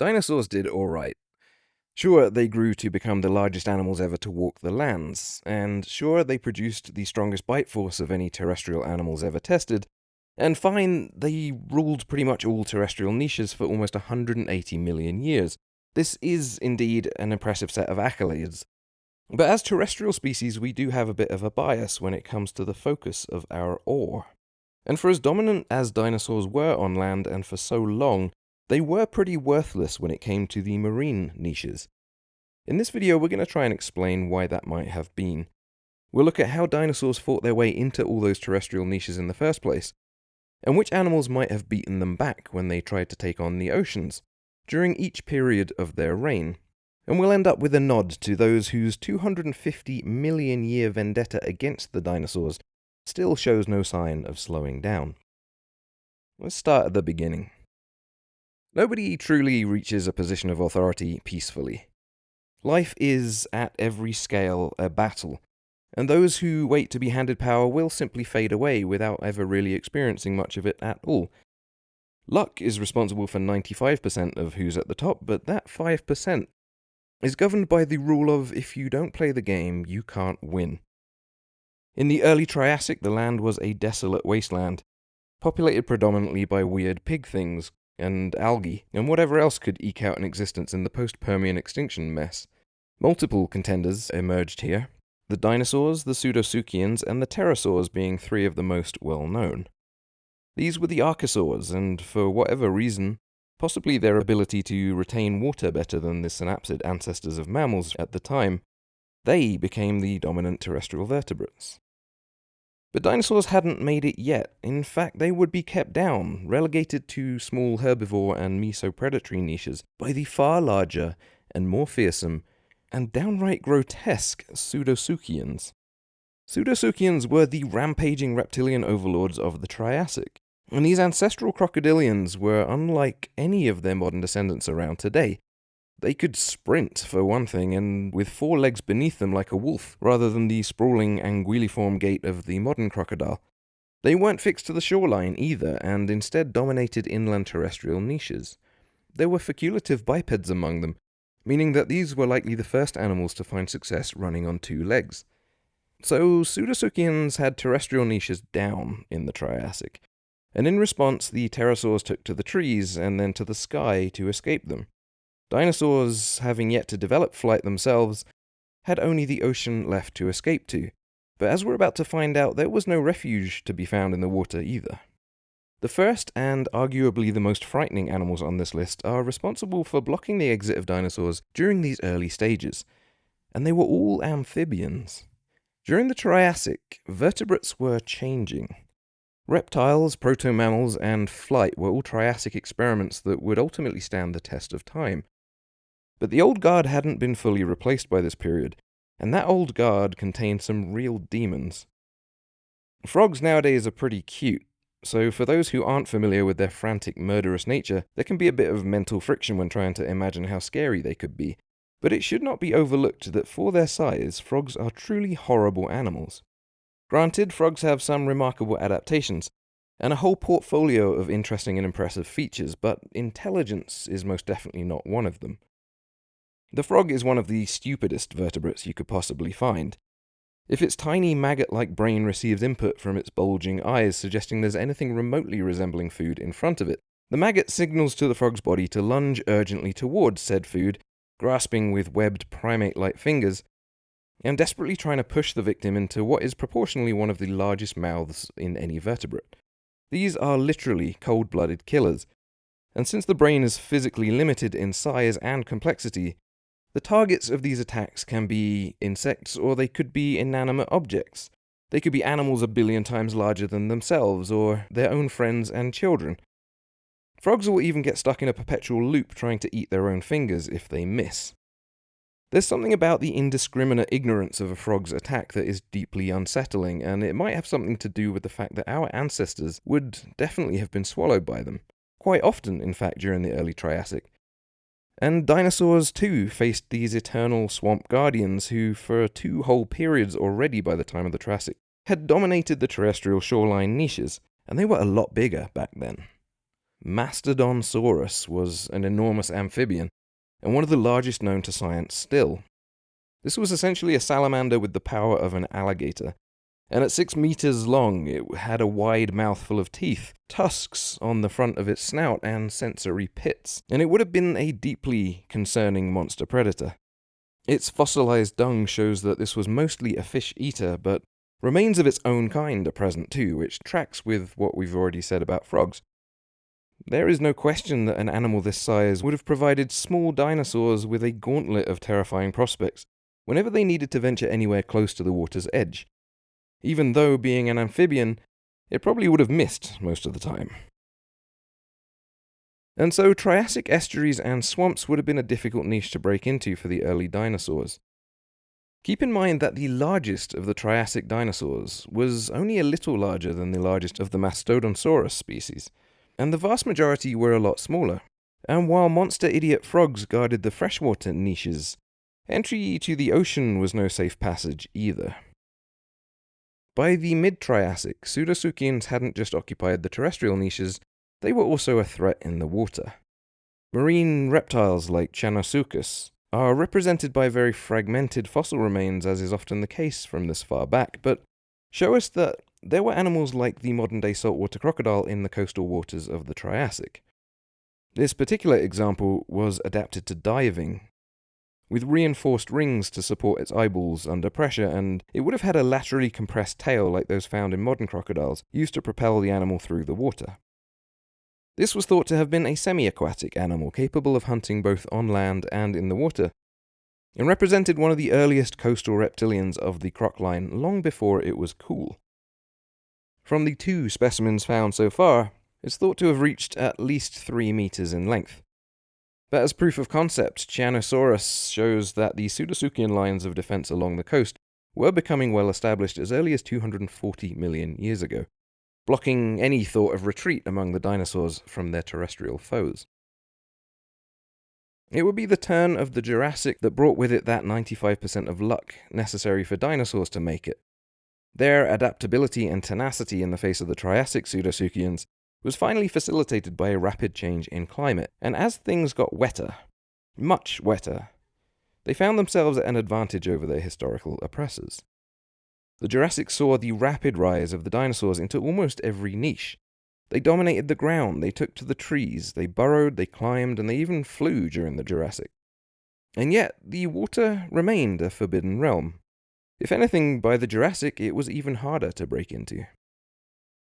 Dinosaurs did alright. Sure, they grew to become the largest animals ever to walk the lands, and sure, they produced the strongest bite force of any terrestrial animals ever tested, and fine, they ruled pretty much all terrestrial niches for almost 180 million years. This is indeed an impressive set of accolades. But as terrestrial species, we do have a bit of a bias when it comes to the focus of our awe. And for as dominant as dinosaurs were on land and for so long, they were pretty worthless when it came to the marine niches. In this video, we're going to try and explain why that might have been. We'll look at how dinosaurs fought their way into all those terrestrial niches in the first place, and which animals might have beaten them back when they tried to take on the oceans, during each period of their reign. And we'll end up with a nod to those whose 250 million year vendetta against the dinosaurs still shows no sign of slowing down. Let's start at the beginning. Nobody truly reaches a position of authority peacefully. Life is, at every scale, a battle, and those who wait to be handed power will simply fade away without ever really experiencing much of it at all. Luck is responsible for 95% of who's at the top, but that 5% is governed by the rule of if you don't play the game, you can't win. In the early Triassic, the land was a desolate wasteland, populated predominantly by weird pig things, and algae, and whatever else could eke out an existence in the post-Permian extinction mess. Multiple contenders emerged here, the dinosaurs, the Pseudotsuchians, and the pterosaurs being three of the most well-known. These were the archosaurs, and for whatever reason, possibly their ability to retain water better than the synapsid ancestors of mammals at the time, they became the dominant terrestrial vertebrates. But dinosaurs hadn't made it yet. In fact, they would be kept down, relegated to small herbivore and mesopredatory niches by the far larger and more fearsome and downright grotesque Pseudotsuchians. Pseudotsuchians were the rampaging reptilian overlords of the Triassic, and these ancestral crocodilians were unlike any of their modern descendants around today. They could sprint, for one thing, and with 4 legs beneath them like a wolf, rather than the sprawling anguilliform gait of the modern crocodile. They weren't fixed to the shoreline either, and instead dominated inland terrestrial niches. There were facultative bipeds among them, meaning that these were likely the first animals to find success running on 2 legs. So Pseudotsuchians had terrestrial niches down in the Triassic, and in response the pterosaurs took to the trees and then to the sky to escape them. Dinosaurs, having yet to develop flight themselves, had only the ocean left to escape to, but as we're about to find out, there was no refuge to be found in the water either. The first, and arguably the most frightening animals on this list, are responsible for blocking the exit of dinosaurs during these early stages, and they were all amphibians. During the Triassic, vertebrates were changing. Reptiles, proto-mammals, and flight were all Triassic experiments that would ultimately stand the test of time. But the old guard hadn't been fully replaced by this period, and that old guard contained some real demons. Frogs nowadays are pretty cute, so for those who aren't familiar with their frantic, murderous nature, there can be a bit of mental friction when trying to imagine how scary they could be. But it should not be overlooked that for their size, frogs are truly horrible animals. Granted, frogs have some remarkable adaptations, and a whole portfolio of interesting and impressive features, but intelligence is most definitely not one of them. The frog is one of the stupidest vertebrates you could possibly find. If its tiny maggot-like brain receives input from its bulging eyes suggesting there's anything remotely resembling food in front of it, the maggot signals to the frog's body to lunge urgently towards said food, grasping with webbed primate-like fingers, and desperately trying to push the victim into what is proportionally one of the largest mouths in any vertebrate. These are literally cold-blooded killers, and since the brain is physically limited in size and complexity, the targets of these attacks can be insects or they could be inanimate objects. They could be animals a billion times larger than themselves or their own friends and children. Frogs will even get stuck in a perpetual loop trying to eat their own fingers if they miss. There's something about the indiscriminate ignorance of a frog's attack that is deeply unsettling, and it might have something to do with the fact that our ancestors would definitely have been swallowed by them. Quite often, in fact, during the early Triassic. And dinosaurs, too, faced these eternal swamp guardians who, for 2 whole periods already by the time of the Triassic, had dominated the terrestrial shoreline niches, and they were a lot bigger back then. Mastodonsaurus was an enormous amphibian, and one of the largest known to science still. This was essentially a salamander with the power of an alligator, and at 6 meters long it had a wide mouth full of teeth, tusks on the front of its snout, and sensory pits, and it would have been a deeply concerning monster predator. Its fossilized dung shows that this was mostly a fish eater, but remains of its own kind are present too, which tracks with what we've already said about frogs. There is no question that an animal this size would have provided small dinosaurs with a gauntlet of terrifying prospects whenever they needed to venture anywhere close to the water's edge. Even though, being an amphibian, it probably would have missed most of the time. And so Triassic estuaries and swamps would have been a difficult niche to break into for the early dinosaurs. Keep in mind that the largest of the Triassic dinosaurs was only a little larger than the largest of the Mastodonsaurus species, and the vast majority were a lot smaller. And while monster idiot frogs guarded the freshwater niches, entry to the ocean was no safe passage either. By the mid-Triassic, Pseudotsuchians hadn't just occupied the terrestrial niches, they were also a threat in the water. Marine reptiles like Qianosuchus are represented by very fragmented fossil remains, as is often the case from this far back, but show us that there were animals like the modern-day saltwater crocodile in the coastal waters of the Triassic. This particular example was adapted to diving, with reinforced rings to support its eyeballs under pressure, and it would have had a laterally compressed tail like those found in modern crocodiles, used to propel the animal through the water. This was thought to have been a semi-aquatic animal capable of hunting both on land and in the water, and represented one of the earliest coastal reptilians of the croc line long before it was cool. From the 2 specimens found so far, it's thought to have reached at least 3 meters in length. But as proof of concept, Qianosaurus shows that the Pseudotsuchian lines of defense along the coast were becoming well established as early as 240 million years ago, blocking any thought of retreat among the dinosaurs from their terrestrial foes. It would be the turn of the Jurassic that brought with it that 95% of luck necessary for dinosaurs to make it. Their adaptability and tenacity in the face of the Triassic Pseudotsuchians was finally facilitated by a rapid change in climate, and as things got wetter, much wetter, they found themselves at an advantage over their historical oppressors. The Jurassic saw the rapid rise of the dinosaurs into almost every niche. They dominated the ground, they took to the trees, they burrowed, they climbed, and they even flew during the Jurassic. And yet, the water remained a forbidden realm. If anything, by the Jurassic, it was even harder to break into.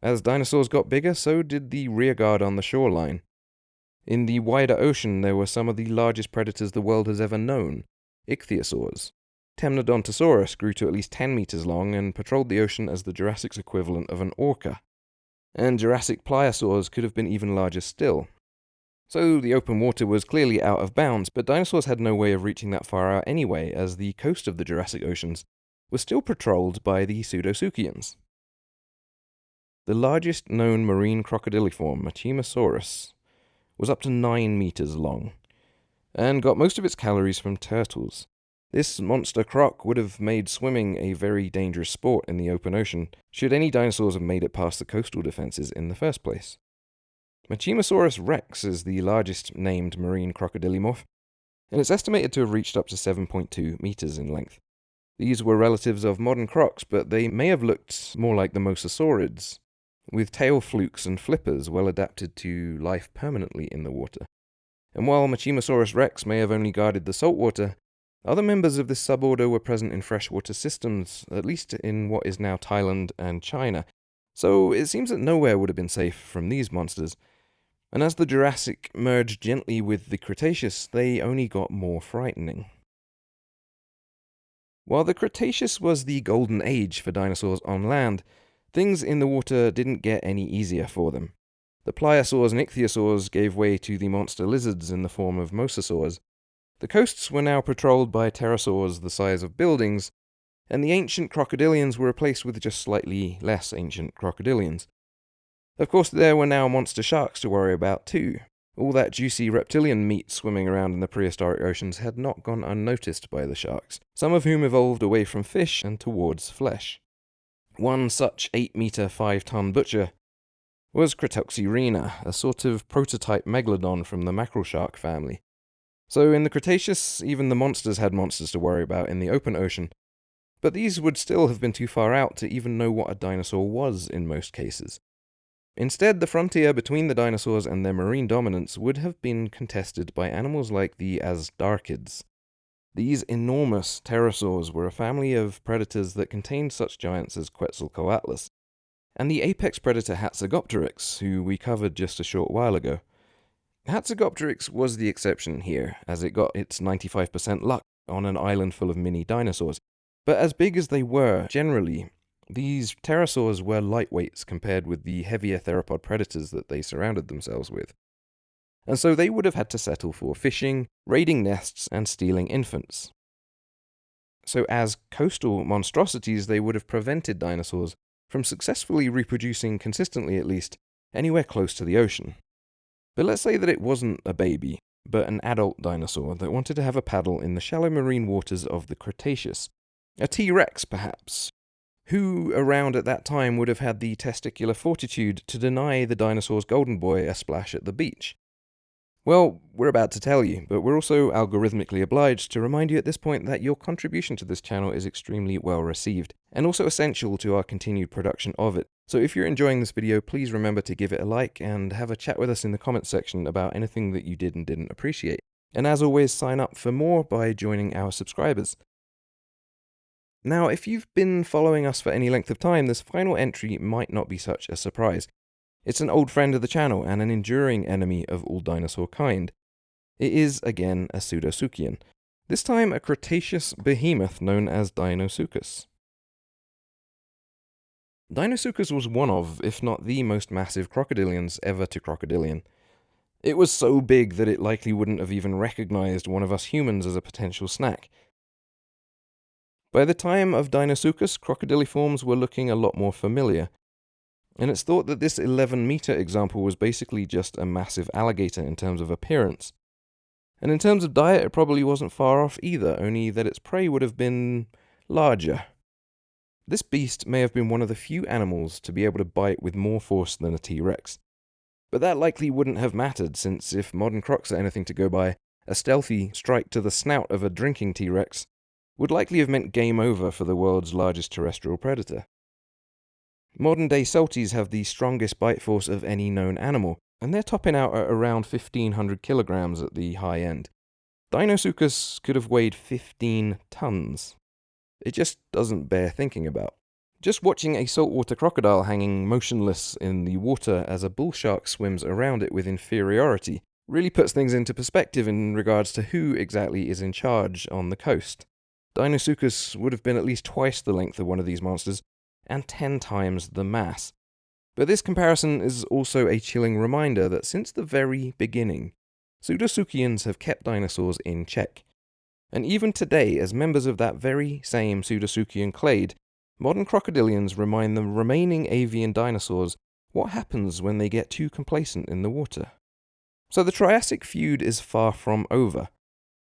As dinosaurs got bigger, so did the rearguard on the shoreline. In the wider ocean, there were some of the largest predators the world has ever known, ichthyosaurs. Temnodontosaurus grew to at least 10 meters long and patrolled the ocean as the Jurassic's equivalent of an orca. And Jurassic pliosaurs could have been even larger still. So the open water was clearly out of bounds, but dinosaurs had no way of reaching that far out anyway, as the coast of the Jurassic oceans was still patrolled by the Pseudotsuchians. The largest known marine crocodiliform, Machimosaurus, was up to 9 meters long, and got most of its calories from turtles. This monster croc would have made swimming a very dangerous sport in the open ocean, should any dinosaurs have made it past the coastal defenses in the first place. Machimosaurus rex is the largest named marine crocodilomorph, and it's estimated to have reached up to 7.2 meters in length. These were relatives of modern crocs, but they may have looked more like the mosasaurids, with tail flukes and flippers well adapted to life permanently in the water. And while Machimosaurus rex may have only guarded the saltwater, other members of this suborder were present in freshwater systems, at least in what is now Thailand and China, so it seems that nowhere would have been safe from these monsters. And as the Jurassic merged gently with the Cretaceous, they only got more frightening. While the Cretaceous was the golden age for dinosaurs on land, things in the water didn't get any easier for them. The pliosaurs and ichthyosaurs gave way to the monster lizards in the form of mosasaurs. The coasts were now patrolled by pterosaurs the size of buildings, and the ancient crocodilians were replaced with just slightly less ancient crocodilians. Of course, there were now monster sharks to worry about too. All that juicy reptilian meat swimming around in the prehistoric oceans had not gone unnoticed by the sharks, some of whom evolved away from fish and towards flesh. One such 8-meter, 5-ton butcher was Cretoxyrhina, a sort of prototype megalodon from the mackerel shark family. So in the Cretaceous, even the monsters had monsters to worry about in the open ocean, but these would still have been too far out to even know what a dinosaur was in most cases. Instead, the frontier between the dinosaurs and their marine dominance would have been contested by animals like the Azhdarchids. These enormous pterosaurs were a family of predators that contained such giants as Quetzalcoatlus, and the apex predator Hatzegopteryx, who we covered just a short while ago. Hatzegopteryx was the exception here, as it got its 95% luck on an island full of mini dinosaurs. But as big as they were, generally, these pterosaurs were lightweights compared with the heavier theropod predators that they surrounded themselves with. And so they would have had to settle for fishing, raiding nests, and stealing infants. So as coastal monstrosities, they would have prevented dinosaurs from successfully reproducing consistently at least anywhere close to the ocean. But let's say that it wasn't a baby, but an adult dinosaur that wanted to have a paddle in the shallow marine waters of the Cretaceous. A T-Rex, perhaps, who around at that time would have had the testicular fortitude to deny the dinosaur's golden boy a splash at the beach. Well, we're about to tell you, but we're also algorithmically obliged to remind you at this point that your contribution to this channel is extremely well received, and also essential to our continued production of it. So if you're enjoying this video, please remember to give it a like and have a chat with us in the comments section about anything that you did and didn't appreciate. And as always, sign up for more by joining our subscribers. Now, if you've been following us for any length of time, this final entry might not be such a surprise. It's an old friend of the channel and an enduring enemy of all dinosaur kind. It is, again, a Pseudosuchian. This time a Cretaceous behemoth known as Deinosuchus. Deinosuchus was one of, if not the most massive crocodilians ever to crocodilian. It was so big that it likely wouldn't have even recognized one of us humans as a potential snack. By the time of Deinosuchus, crocodiliforms were looking a lot more familiar, and it's thought that this 11-meter example was basically just a massive alligator in terms of appearance. And in terms of diet, it probably wasn't far off either, only that its prey would have been larger. This beast may have been one of the few animals to be able to bite with more force than a T-Rex. But that likely wouldn't have mattered, since if modern crocs are anything to go by, a stealthy strike to the snout of a drinking T-Rex would likely have meant game over for the world's largest terrestrial predator. Modern-day Salties have the strongest bite force of any known animal, and they're topping out at around 1,500 kilograms at the high end. Deinosuchus could have weighed 15 tons. It just doesn't bear thinking about. Just watching a saltwater crocodile hanging motionless in the water as a bull shark swims around it with inferiority really puts things into perspective in regards to who exactly is in charge on the coast. Deinosuchus would have been at least twice the length of one of these monsters, and 10 times the mass. But this comparison is also a chilling reminder that since the very beginning, Pseudosuchians have kept dinosaurs in check. And even today, as members of that very same Pseudosuchian clade, modern crocodilians remind the remaining avian dinosaurs what happens when they get too complacent in the water. So the Triassic feud is far from over.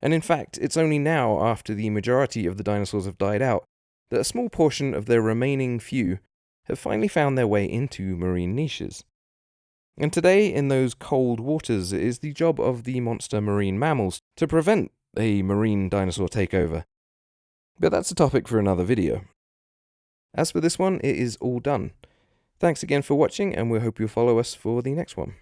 And in fact, it's only now, after the majority of the dinosaurs have died out, that a small portion of their remaining few have finally found their way into marine niches. And today, in those cold waters, it is the job of the monster marine mammals to prevent a marine dinosaur takeover. But that's a topic for another video. As for this one, it is all done. Thanks again for watching, and we hope you'll follow us for the next one.